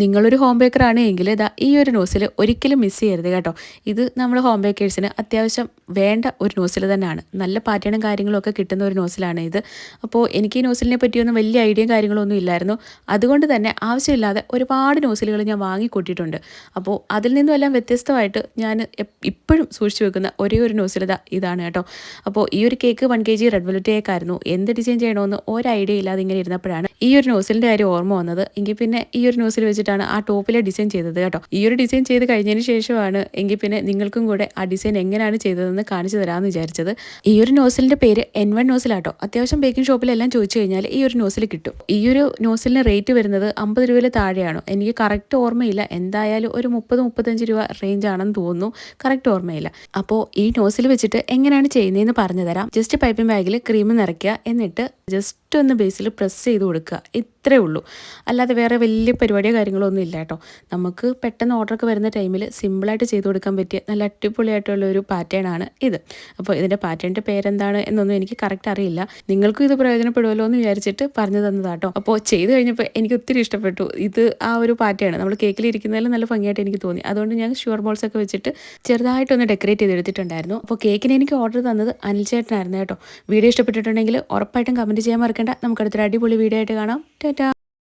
നിങ്ങളൊരു ഹോം ബേക്കറാണ് എങ്കിൽ ദാ ഈ ഒരു നോസിൽ ഒരിക്കലും മിസ് ചെയ്യരുത് കേട്ടോ. ഇത് നമ്മൾ ഹോം ബേക്കേഴ്സിന് അത്യാവശ്യം വേണ്ട ഒരു നോസിൽ തന്നെയാണ്. നല്ല പാറ്റേണും കാര്യങ്ങളും ഒക്കെ കിട്ടുന്ന ഒരു നോസിലാണ് ഇത്. അപ്പോൾ എനിക്ക് ഈ നോസിലിനെ പറ്റിയൊന്നും വലിയ ഐഡിയയും കാര്യങ്ങളൊന്നും ഇല്ലായിരുന്നു. അതുകൊണ്ട് തന്നെ ആവശ്യമില്ലാതെ ഒരുപാട് നോസിലുകൾ ഞാൻ വാങ്ങിക്കൂട്ടിയിട്ടുണ്ട്. അപ്പോൾ അതിൽ നിന്നും എല്ലാം വ്യത്യസ്തമായിട്ട് ഞാൻ ഇപ്പോഴും സൂക്ഷിച്ചു വെക്കുന്ന ഒരേ ഒരു നോസിൽ ഇതാണ് കേട്ടോ. അപ്പോൾ ഈ ഒരു cake 1 kg red velvet cake ആയിരുന്നു. എന്ത് ഡിസൈൻ ചെയ്യണമെന്ന് ഒരു ഐഡിയ ഇല്ലാതെ ഇങ്ങനെ ഇരുന്നപ്പോഴാണ് ഈ ഒരു നോസിലിൻ്റെ കാര്യം ഓർമ്മ വന്നത്. എങ്കിൽ പിന്നെ ഈ ഒരു നോസിൽ വെച്ചിട്ടാണ് ആ ടോപ്പിലെ ഡിസൈൻ ചെയ്തത് കേട്ടോ. ഈ ഒരു ഡിസൈൻ ചെയ്ത് കഴിഞ്ഞതിന് ശേഷമാണ് എങ്കിൽ പിന്നെ നിങ്ങൾക്കും കൂടെ ആ ഡിസൈൻ എങ്ങനെയാണ് ചെയ്തതെന്ന് കാണിച്ചു തരാമെന്ന് വിചാരിച്ചത്. ഈ ഒരു നോസിലിൻ്റെ പേര് N1 നോസിലാട്ടോ. അത്യാവശ്യം ബേക്കിംഗ് ഷോപ്പിലെല്ലാം ചോദിച്ചു കഴിഞ്ഞാൽ ഈ ഒരു നോസിൽ കിട്ടും. ഈ ഒരു നോസിലിന് റേറ്റ് വരുന്നത് 50 രൂപയിൽ താഴെയാണോ, എനിക്ക് കറക്റ്റ് ഓർമ്മയില്ല. എന്തായാലും ഒരു 30-35 രൂപ റേഞ്ച് ആണെന്ന് തോന്നുന്നു, കറക്റ്റ് ഓർമ്മയില്ല. അപ്പോൾ ഈ നോസിൽ വെച്ചിട്ട് എങ്ങനെയാണ് ചെയ്യുന്നതെന്ന് പറഞ്ഞു തരാം. ജസ്റ്റ് പൈപ്പിംഗ് ബാഗിൽ ക്രീം നിറയ്ക്കുക, എന്നിട്ട് ജസ്റ്റ് ഒന്ന് ബേസിൽ പ്രസ് ചെയ്ത് കൊടുക്കുക. ഇത്രേ ഉള്ളൂ. അല്ലാതെ വേറെ വലിയ പരിപാടിയോ കാര്യങ്ങളോ ഒന്നും ഇല്ല കേട്ടോ. നമുക്ക് പെട്ടെന്ന് ഓർഡറൊക്കെ വരുന്ന ടൈമിൽ സിമ്പിളായിട്ട് ചെയ്ത് കൊടുക്കാൻ പറ്റിയ നല്ല അടിപൊളിയായിട്ടുള്ള ഒരു പാറ്റേൺ ആണ് ഇത്. അപ്പോൾ ഇതിൻ്റെ പാറ്റേണിൻ്റെ പേരെന്താണ് എന്നൊന്നും എനിക്ക് കറക്റ്റ് അറിയില്ല. നിങ്ങൾക്കും ഇത് പ്രയോജനപ്പെടുമല്ലോ എന്ന് വിചാരിച്ചിട്ട് പറഞ്ഞു തന്നതാട്ടോ. അപ്പോൾ ചെയ്ത് കഴിഞ്ഞപ്പോൾ എനിക്ക് ഒത്തിരി ഇഷ്ടപ്പെട്ടു. ഇത് ആ ഒരു പാറ്റേൺ നമ്മൾ കേക്കിലിരിക്കുന്നതിൽ നല്ല ഭംഗിയായിട്ട് എനിക്ക് തോന്നി. അതുകൊണ്ട് ഞാൻ ഷുഗർ ബോൾസ് ഒക്കെ വെച്ചിട്ട് ചെറുതായിട്ടൊന്ന് ഡെക്കറേറ്റ് ചെയ്തെടുത്തിട്ടുണ്ടായിരുന്നു. അപ്പോൾ കേക്കിന് എനിക്ക് ഓർഡർ തന്നത് അനിൽ ചേട്ടനായിരുന്നു കേട്ടോ. വീഡിയോ ഇഷ്ടപ്പെട്ടിട്ടുണ്ടെങ്കിൽ ഉറപ്പായിട്ടും കമൻറ്റ് ചെയ്യാൻ മറക്കണ്ട. നമുക്കടുത്തൊരു അടിപൊളി വീഡിയോ ആയിട്ട് കാണാം. ടാറ്റാ.